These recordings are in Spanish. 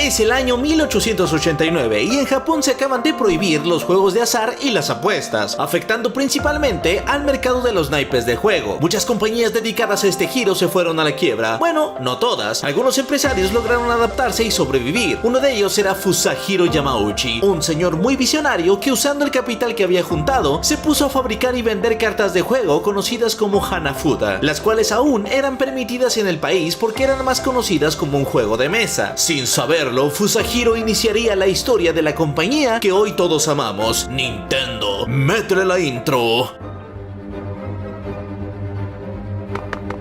Es el año 1889 y en Japón se acaban de prohibir los juegos de azar y las apuestas, afectando principalmente al mercado de los naipes de juego. Muchas compañías dedicadas a este giro se fueron a la quiebra. Bueno, no todas. Algunos empresarios lograron adaptarse y sobrevivir. Uno de ellos era Fusajiro Yamauchi, un señor muy visionario que, usando el capital que había juntado, se puso a fabricar y vender cartas de juego conocidas como Hanafuda, las cuales aún eran permitidas en el país porque eran más conocidas como un juego de mesa. Sin saberlo, Fusajiro iniciaría la historia de la compañía que hoy todos amamos, Nintendo. ¡Métele la intro!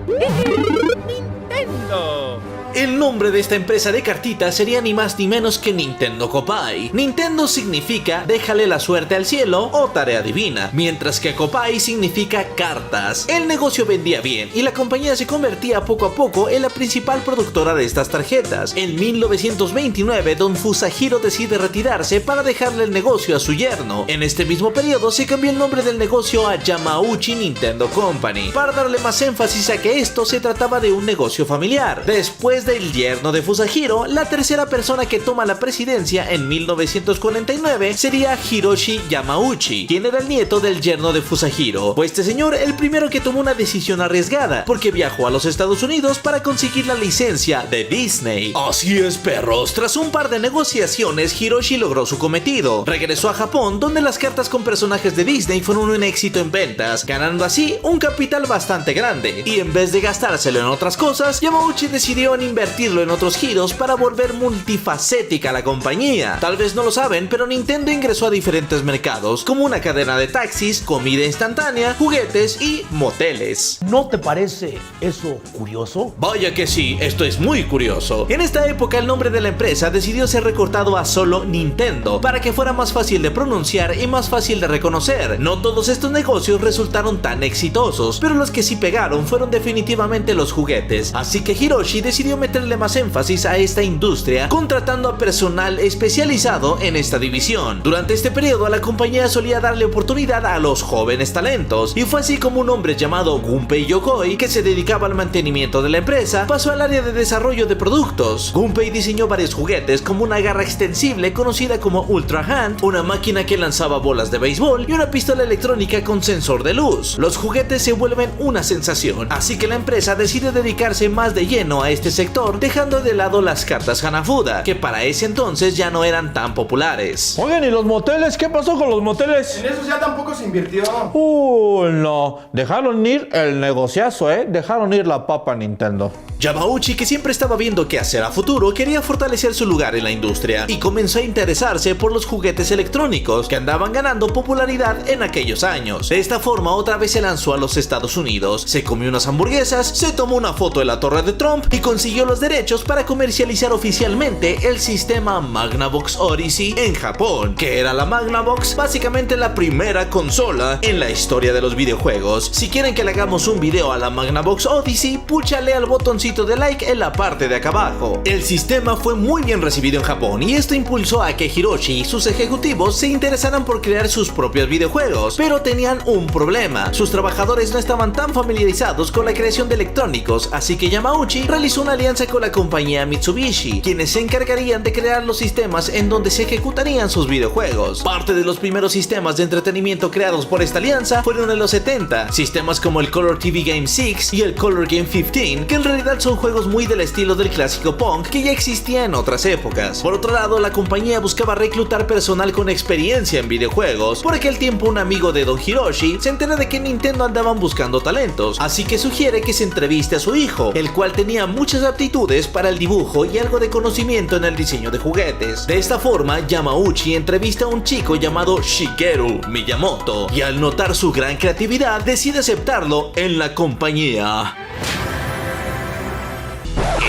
¡Nintendo! El nombre de esta empresa de cartitas sería ni más ni menos que Nintendo Kopai. Nintendo significa déjale la suerte al cielo o tarea divina, mientras que Kopai significa cartas. El negocio vendía bien y la compañía se convertía poco a poco en la principal productora de estas tarjetas. En 1929, Don Fusajiro decide retirarse para dejarle el negocio a su yerno. En este mismo periodo se cambió el nombre del negocio a Yamauchi Nintendo Company, para darle más énfasis a que esto se trataba de un negocio familiar. Después del yerno de Fusajiro, la tercera persona que toma la presidencia en 1949 sería Hiroshi Yamauchi, quien era el nieto del yerno de Fusajiro. Fue este señor el primero que tomó una decisión arriesgada, porque viajó a los Estados Unidos para conseguir la licencia de Disney. Así es, perros, tras un par de negociaciones, Hiroshi logró su cometido. Regresó a Japón, donde las cartas con personajes de Disney fueron un éxito en ventas, ganando así un capital bastante grande. Y en vez de gastárselo en otras cosas, Yamauchi decidió invertirlo en otros giros para volver multifacética la compañía. Tal vez no lo saben, pero Nintendo ingresó a diferentes mercados, como una cadena de taxis, comida instantánea, juguetes y moteles. ¿No te parece eso curioso? Vaya que sí, esto es muy curioso. En esta época el nombre de la empresa decidió ser recortado a solo Nintendo, para que fuera más fácil de pronunciar y más fácil de reconocer. No todos estos negocios resultaron tan exitosos, pero los que sí pegaron fueron definitivamente los juguetes, así que Hiroshi decidió meterle más énfasis a esta industria, contratando a personal especializado en esta división. Durante este periodo, la compañía solía darle oportunidad a los jóvenes talentos, y fue así como un hombre llamado Gunpei Yokoi, que se dedicaba al mantenimiento de la empresa, pasó al área de desarrollo de productos. Gunpei diseñó varios juguetes, como una garra extensible conocida como Ultra Hand, una máquina que lanzaba bolas de béisbol y una pistola electrónica con sensor de luz. Los juguetes se vuelven una sensación, así que la empresa decide dedicarse más de lleno a este sector, dejando de lado las cartas Hanafuda, que para ese entonces ya no eran tan populares. Oigan, ¿y los moteles? ¿Qué pasó con los moteles? En esos ya tampoco se invirtió. No. Dejaron ir el negociazo, Dejaron ir la papa Nintendo. Yamauchi, que siempre estaba viendo qué hacer a futuro, quería fortalecer su lugar en la industria y comenzó a interesarse por los juguetes electrónicos que andaban ganando popularidad en aquellos años. De esta forma, otra vez se lanzó a los Estados Unidos, se comió unas hamburguesas, se tomó una foto de la Torre de Trump y consiguió los derechos para comercializar oficialmente el sistema Magnavox Odyssey en Japón, que era la Magnavox, básicamente la primera consola en la historia de los videojuegos. Si quieren que le hagamos un video a la Magnavox Odyssey, púchale al botoncito de like en la parte de acá abajo. El sistema fue muy bien recibido en Japón y esto impulsó a que Hiroshi y sus ejecutivos se interesaran por crear sus propios videojuegos, pero tenían un problema: sus trabajadores no estaban tan familiarizados con la creación de electrónicos, así que Yamauchi realizó una alianza con la compañía Mitsubishi, quienes se encargarían de crear los sistemas en donde se ejecutarían sus videojuegos. Parte de los primeros sistemas de entretenimiento creados por esta alianza fueron en los 70, sistemas como el Color TV Game 6 y el Color Game 15, que en realidad son juegos muy del estilo del clásico Pong que ya existía en otras épocas. Por otro lado, la compañía buscaba reclutar personal con experiencia en videojuegos. Por aquel tiempo, un amigo de Don Hiroshi se entera de que Nintendo andaban buscando talentos, así que sugiere que se entreviste a su hijo, el cual tenía muchas aptitudes para el dibujo y algo de conocimiento en el diseño de juguetes. De esta forma, Yamauchi entrevista a un chico llamado Shigeru Miyamoto, y al notar su gran creatividad, decide aceptarlo en la compañía.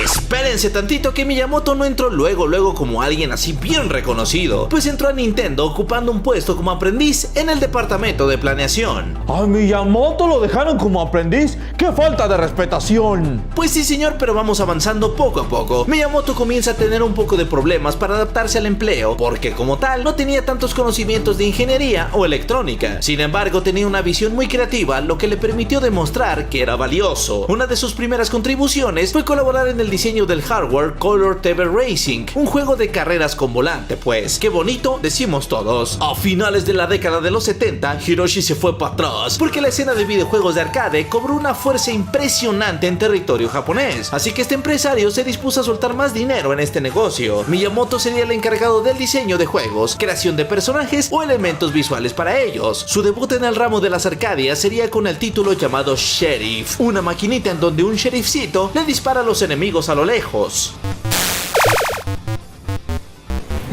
Espérense tantito, que Miyamoto no entró luego como alguien así bien reconocido, pues entró a Nintendo ocupando un puesto como aprendiz en el departamento de planeación. ¿A Miyamoto lo dejaron como aprendiz? ¡Qué falta de respetación! Pues sí, señor, pero vamos avanzando poco a poco. Miyamoto comienza a tener un poco de problemas para adaptarse al empleo, porque como tal no tenía tantos conocimientos de ingeniería o electrónica. Sin embargo, tenía una visión muy creativa, lo que le permitió demostrar que era valioso. Una de sus primeras contribuciones fue colaborar en el diseño diseño del hardware Color TV Racing, un juego de carreras con volante, pues. Qué bonito, decimos todos. A finales de la década de los 70, Hiroshi se fue para atrás, porque la escena de videojuegos de arcade cobró una fuerza impresionante en territorio japonés, así que este empresario se dispuso a soltar más dinero en este negocio. Miyamoto sería el encargado del diseño de juegos, creación de personajes o elementos visuales para ellos. Su debut en el ramo de las arcadias sería con el título llamado Sheriff, una maquinita en donde un sheriffcito le dispara a los enemigos a lo lejos.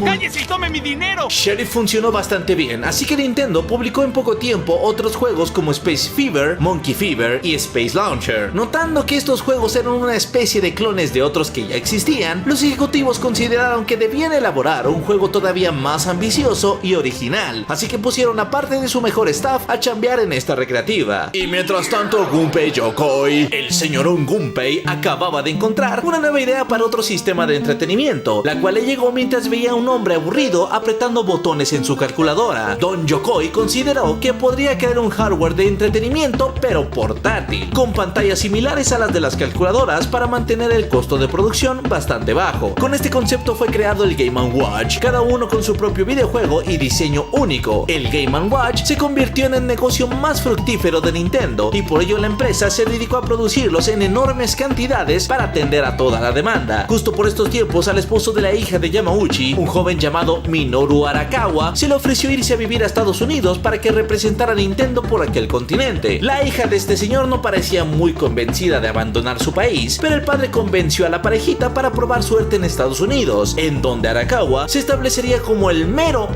¡Cállese y tome mi dinero! Sheriff funcionó bastante bien, así que Nintendo publicó en poco tiempo otros juegos como Space Fever, Monkey Fever y Space Launcher. Notando que estos juegos eran una especie de clones de otros que ya existían, los ejecutivos consideraron que debían elaborar un juego todavía más ambicioso y original, así que pusieron a parte de su mejor staff a chambear en esta recreativa. Y mientras tanto, Gunpei Yokoi, el señorón Gunpei, acababa de encontrar una nueva idea para otro sistema de entretenimiento, la cual le llegó mientras veía a un hombre aburrido apretando botones en su calculadora. Don Yokoi consideró que podría crear un hardware de entretenimiento pero portátil, con pantallas similares a las de las calculadoras para mantener el costo de producción bastante bajo. Con este concepto fue creado el Game & Watch, cada uno con su propio videojuego y diseño único. El Game & Watch se convirtió en el negocio más fructífero de Nintendo y por ello la empresa se dedicó a producirlos en enormes cantidades para atender a toda la demanda. Justo por estos tiempos, al esposo de la hija de Yamauchi, un joven llamado Minoru Arakawa, se le ofreció irse a vivir a Estados Unidos para que representara a Nintendo por aquel continente. La hija de este señor no parecía muy convencida de abandonar su país, pero el padre convenció a la parejita para probar suerte en Estados Unidos, en donde Arakawa se establecería como el mero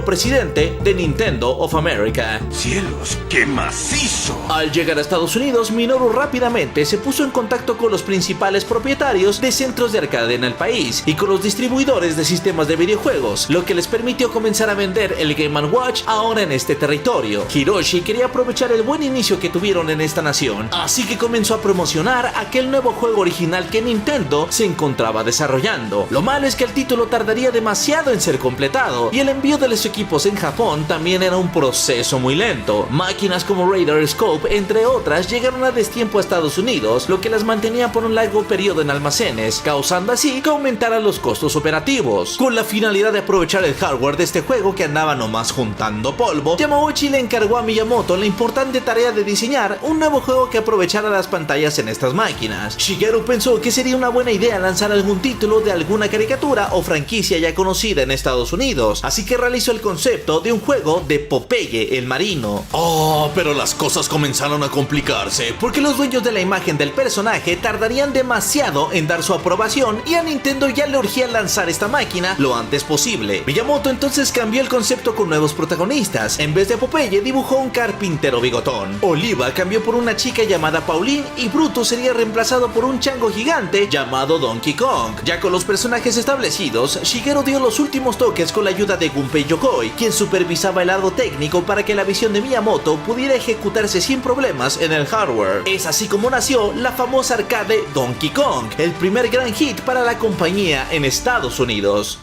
presidente de Nintendo of America. ¡Cielos, qué macizo! Al llegar a Estados Unidos, Minoru rápidamente se puso en contacto con los principales propietarios de centros de arcade en el país y con los distribuidores de sistemas de videojuegos, lo que les permitió comenzar a vender el Game & Watch ahora en este territorio. Hiroshi quería aprovechar el buen inicio que tuvieron en esta nación, así que comenzó a promocionar aquel nuevo juego original que Nintendo se encontraba desarrollando. Lo malo es que el título tardaría demasiado en ser completado y el envío de los equipos en Japón también era un proceso muy lento. Máquinas como Radar Scope, entre otras, llegaron a destiempo a Estados Unidos, lo que las mantenía por un largo periodo en almacenes, causando así que aumentaran los costos operativos. Con la finalidad de aprovechar el hardware de este juego que andaba nomás juntando polvo, Yamauchi le encargó a Miyamoto la importante tarea de diseñar un nuevo juego que aprovechara las pantallas en estas máquinas. Shigeru pensó que sería una buena idea lanzar algún título de alguna caricatura o franquicia ya conocida en Estados Unidos, así que realizó el concepto de un juego de Popeye el marino. Oh, pero las cosas comenzaron a complicarse, porque los dueños de la imagen del personaje tardarían demasiado en dar su aprobación y a Nintendo ya le urgía lanzar esta máquina lo antes posible. Miyamoto entonces cambió el concepto con nuevos protagonistas. En vez de Popeye dibujó un carpintero bigotón. Oliva cambió por una chica llamada Pauline y Bruto sería reemplazado por un chango gigante llamado Donkey Kong. Ya con los personajes establecidos, Shigeru dio los últimos toques con la ayuda de Gunpei Yokoi, quien supervisaba el lado técnico para que la visión de Miyamoto pudiera ejecutarse sin problemas en el hardware. Es así como nació la famosa arcade Donkey Kong, el primer gran hit para la compañía en Estados Unidos.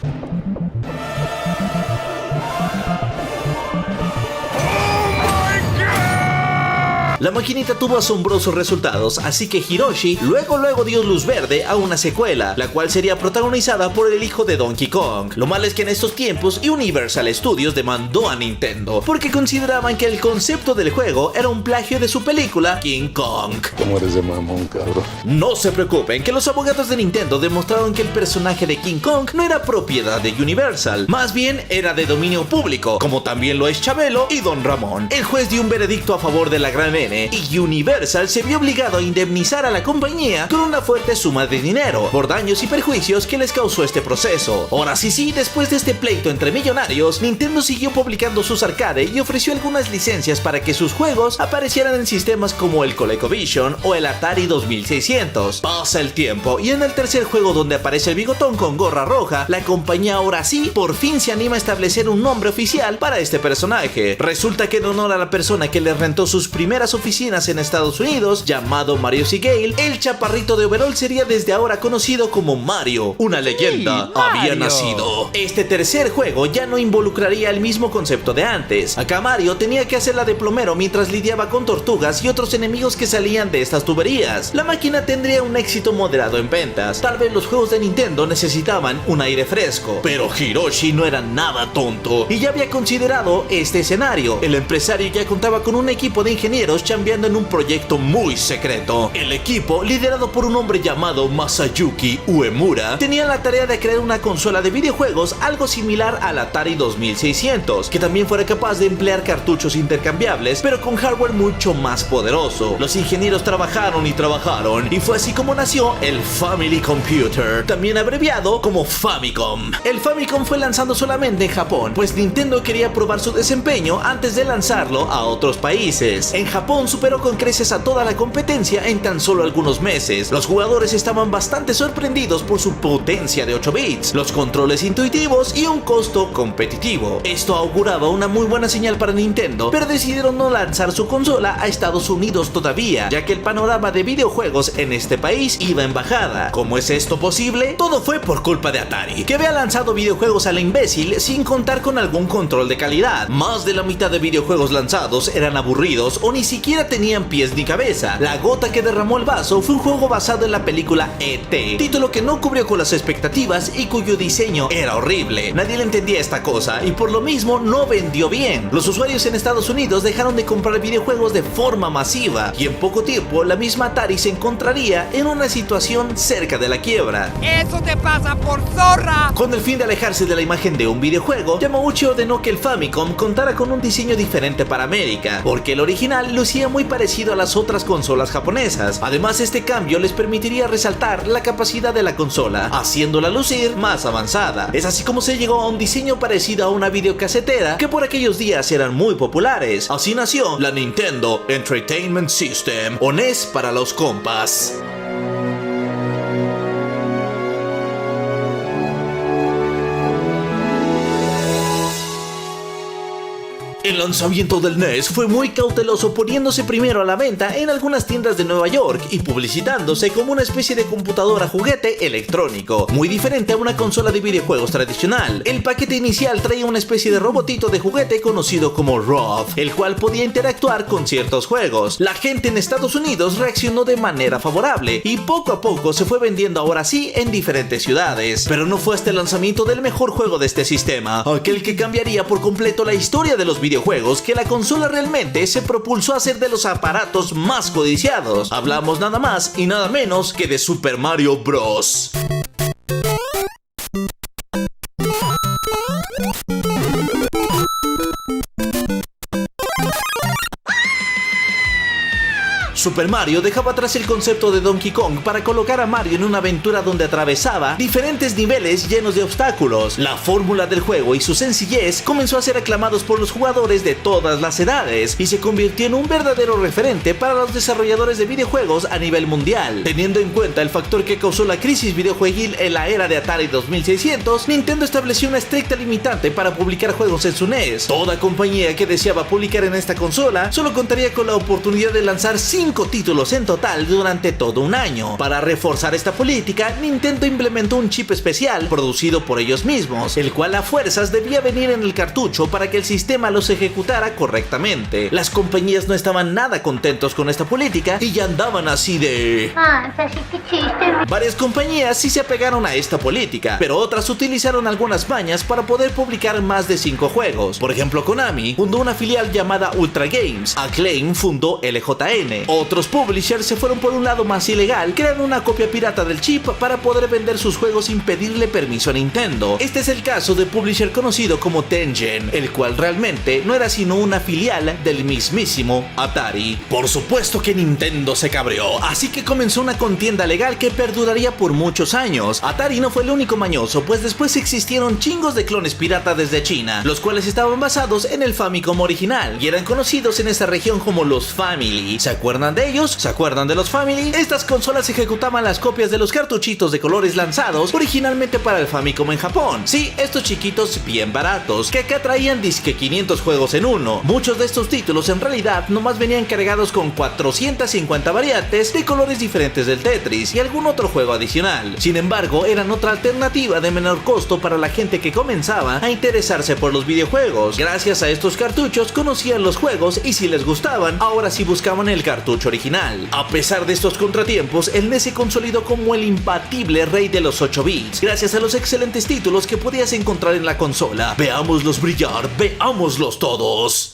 La maquinita tuvo asombrosos resultados, así que Hiroshi luego dio luz verde a una secuela, la cual sería protagonizada por el hijo de Donkey Kong. Lo malo es que en estos tiempos Universal Studios demandó a Nintendo porque consideraban que el concepto del juego era un plagio de su película King Kong. ¿Cómo eres de mamón, cabrón? No se preocupen, que los abogados de Nintendo demostraron que el personaje de King Kong no era propiedad de Universal, más bien era de dominio público, como también lo es Chabelo y Don Ramón. El juez dio un veredicto a favor de la gran N y Universal se vio obligado a indemnizar a la compañía con una fuerte suma de dinero por daños y perjuicios que les causó este proceso. Ahora sí, después de este pleito entre millonarios, Nintendo siguió publicando sus arcade y ofreció algunas licencias para que sus juegos aparecieran en sistemas como el ColecoVision o el Atari 2600. Pasa el tiempo y en el tercer juego, donde aparece el bigotón con gorra roja, la compañía ahora sí por fin se anima a establecer un nombre oficial para este personaje. Resulta que en honor a la persona que le rentó sus primeras oficinas en Estados Unidos, llamado Mario Segale, el chaparrito de overall sería desde ahora conocido como Mario. Una leyenda había nacido. Este tercer juego ya no involucraría el mismo concepto de antes. Acá Mario tenía que hacerla de plomero mientras lidiaba con tortugas y otros enemigos que salían de estas tuberías. La máquina tendría un éxito moderado en ventas. Tal vez los juegos de Nintendo necesitaban un aire fresco, pero Hiroshi no era nada tonto y ya había considerado este escenario. El empresario ya contaba con un equipo de ingenieros chambeando en un proyecto muy secreto. El equipo, liderado por un hombre llamado Masayuki Uemura, tenía la tarea de crear una consola de videojuegos algo similar al Atari 2600, que también fuera capaz de emplear cartuchos intercambiables, pero con hardware mucho más poderoso. Los ingenieros trabajaron y fue así como nació el Family Computer, también abreviado como Famicom. El Famicom fue lanzado solamente en Japón, pues Nintendo quería probar su desempeño antes de lanzarlo a otros países. En Japón superó con creces a toda la competencia en tan solo algunos meses. Los jugadores estaban bastante sorprendidos por su potencia de 8 bits, los controles intuitivos y un costo competitivo. Esto auguraba una muy buena señal para Nintendo, pero decidieron no lanzar su consola a Estados Unidos todavía, ya que el panorama de videojuegos en este país iba en bajada. ¿Cómo es esto posible? Todo fue por culpa de Atari, que había lanzado videojuegos a la imbécil sin contar con algún control de calidad. Más de la mitad de videojuegos lanzados eran aburridos o ni siquiera tenían pies ni cabeza. La gota que derramó el vaso fue un juego basado en la película E.T., título que no cubrió con las expectativas y cuyo diseño era horrible. Nadie le entendía esta cosa y por lo mismo no vendió bien. Los usuarios en Estados Unidos dejaron de comprar videojuegos de forma masiva y en poco tiempo la misma Atari se encontraría en una situación cerca de la quiebra. ¡Eso te pasa por zorra! Con el fin de alejarse de la imagen de un videojuego, Yamauchi ordenó que el Famicom contara con un diseño diferente para América, porque el original lucía muy parecido a las otras consolas japonesas. Además, este cambio les permitiría resaltar la capacidad de la consola, haciéndola lucir más avanzada. Es así como se llegó a un diseño parecido a una videocasetera que por aquellos días eran muy populares. Así nació la Nintendo Entertainment System, o NES para los compas. El lanzamiento del NES fue muy cauteloso, poniéndose primero a la venta en algunas tiendas de Nueva York y publicitándose como una especie de computadora juguete electrónico, muy diferente a una consola de videojuegos tradicional. El paquete inicial traía una especie de robotito de juguete conocido como Roth, el cual podía interactuar con ciertos juegos. La gente en Estados Unidos reaccionó de manera favorable y poco a poco se fue vendiendo ahora sí en diferentes ciudades. Pero no fue hasta el lanzamiento del mejor juego de este sistema, aquel que cambiaría por completo la historia de los videojuegos, que la consola realmente se propulsó a ser de los aparatos más codiciados. Hablamos nada más y nada menos que de Super Mario Bros. Super Mario dejaba atrás el concepto de Donkey Kong para colocar a Mario en una aventura donde atravesaba diferentes niveles llenos de obstáculos. La fórmula del juego y su sencillez comenzó a ser aclamados por los jugadores de todas las edades y se convirtió en un verdadero referente para los desarrolladores de videojuegos a nivel mundial. Teniendo en cuenta el factor que causó la crisis videojueguil en la era de Atari 2600, Nintendo estableció una estricta limitante para publicar juegos en su NES. Toda compañía que deseaba publicar en esta consola solo contaría con la oportunidad de lanzar 5 títulos en total durante todo un año. Para reforzar esta política, Nintendo implementó un chip especial producido por ellos mismos, el cual a fuerzas debía venir en el cartucho para que el sistema los ejecutara correctamente. Las compañías no estaban nada contentos con esta política y ya andaban así de... Varias compañías sí se apegaron a esta política, pero otras utilizaron algunas mañas para poder publicar más de 5 juegos. Por ejemplo, Konami fundó una filial llamada Ultra Games, Acclaim fundó LJN, otros publishers se fueron por un lado más ilegal, crearon una copia pirata del chip para poder vender sus juegos sin pedirle permiso a Nintendo. Este es el caso de publisher conocido como Tengen, el cual realmente no era sino una filial del mismísimo Atari. Por supuesto que Nintendo se cabreó, así que comenzó una contienda legal que perduraría por muchos años. Atari no fue el único mañoso, pues después existieron chingos de clones pirata desde China, los cuales estaban basados en el Famicom original y eran conocidos en esa región como los Family. ¿Se acuerdan acuerdan de ellos? ¿Se acuerdan de los Family? Estas consolas ejecutaban las copias de los cartuchitos de colores lanzados originalmente para el Famicom en Japón. Sí, estos chiquitos bien baratos, que acá traían disque 500 juegos en uno. Muchos de estos títulos en realidad nomás venían cargados con 450 variantes de colores diferentes del Tetris y algún otro juego adicional. Sin embargo, eran otra alternativa de menor costo para la gente que comenzaba a interesarse por los videojuegos. Gracias a estos cartuchos conocían los juegos y si les gustaban, ahora sí buscaban el cartucho original. A pesar de estos contratiempos, el NES se consolidó como el imbatible rey de los 8 bits, gracias a los excelentes títulos que podías encontrar en la consola. Veámoslos brillar, veámoslos todos.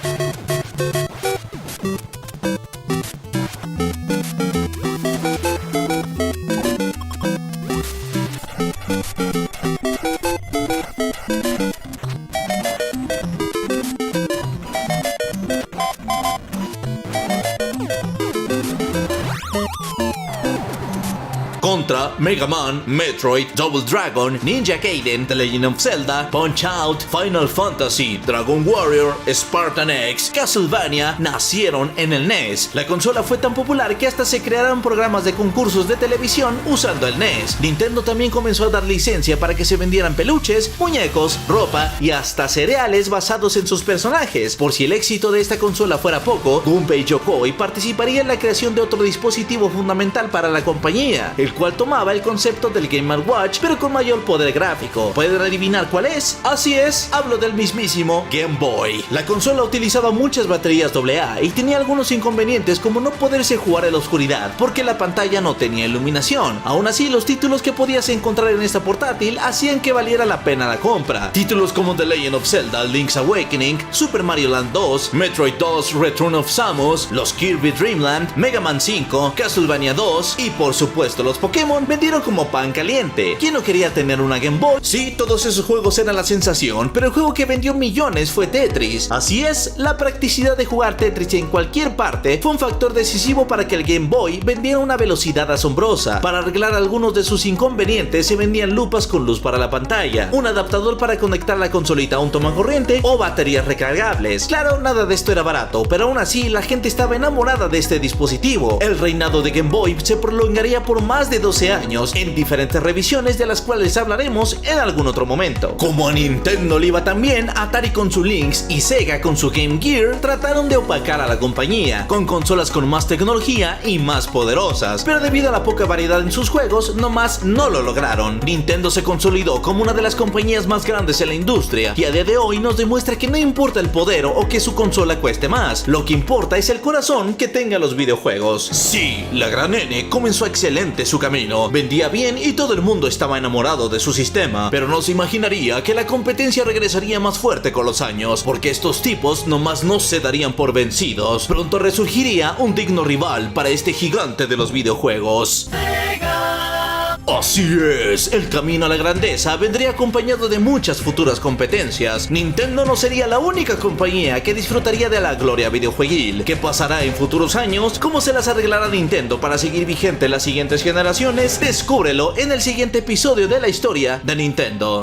Contra, Mega Man, Metroid, Double Dragon, Ninja Gaiden, The Legend of Zelda, Punch-Out, Final Fantasy, Dragon Warrior, Spartan X, Castlevania nacieron en el NES. La consola fue tan popular que hasta se crearon programas de concursos de televisión usando el NES. Nintendo también comenzó a dar licencia para que se vendieran peluches, muñecos, ropa y hasta cereales basados en sus personajes. Por si el éxito de esta consola fuera poco, Gunpei Yokoi participaría en la creación de otro dispositivo fundamental para la compañía, el cual tomaba el concepto del Game & Watch pero con mayor poder gráfico. ¿Pueden adivinar cuál es? Así es, hablo del mismísimo Game Boy. La consola utilizaba muchas baterías AA y tenía algunos inconvenientes como no poderse jugar en la oscuridad porque la pantalla no tenía iluminación. Aún así, los títulos que podías encontrar en esta portátil hacían que valiera la pena la compra. Títulos como The Legend of Zelda, Link's Awakening, Super Mario Land 2, Metroid 2, Return of Samus, los Kirby Dream Land, Mega Man 5, Castlevania 2 y por supuesto los Pokémon vendieron como pan caliente. ¿Quién no quería tener una Game Boy? Sí, todos esos juegos eran la sensación, pero el juego que vendió millones fue Tetris. Así es, la practicidad de jugar Tetris en cualquier parte fue un factor decisivo para que el Game Boy vendiera una velocidad asombrosa. Para arreglar algunos de sus inconvenientes se vendían lupas con luz para la pantalla, un adaptador para conectar la consolita a un tomacorriente o baterías recargables. Claro, nada de esto era barato, pero aún así la gente estaba enamorada de este dispositivo. El reinado de Game Boy se prolongaría por más de 12 años en diferentes revisiones de las cuales hablaremos en algún otro momento. Como a Nintendo le iba también, Atari con su Lynx y Sega con su Game Gear trataron de opacar a la compañía con consolas con más tecnología y más poderosas, pero debido a la poca variedad en sus juegos nomás no lo lograron. Nintendo se consolidó como una de las compañías más grandes en la industria y a día de hoy nos demuestra que no importa el poder o que su consola cueste más, lo que importa es el corazón que tenga los videojuegos. Sí, la gran N comenzó excelente su camino, vendía bien y todo el mundo estaba enamorado de su sistema, pero no se imaginaría que la competencia regresaría más fuerte con los años, porque estos tipos nomás no se darían por vencidos. Pronto resurgiría un digno rival para este gigante de los videojuegos. Así es, el camino a la grandeza vendría acompañado de muchas futuras competencias. Nintendo no sería la única compañía que disfrutaría de la gloria videojueguil. ¿Qué pasará en futuros años? ¿Cómo se las arreglará Nintendo para seguir vigente en las siguientes generaciones? Descúbrelo en el siguiente episodio de la historia de Nintendo.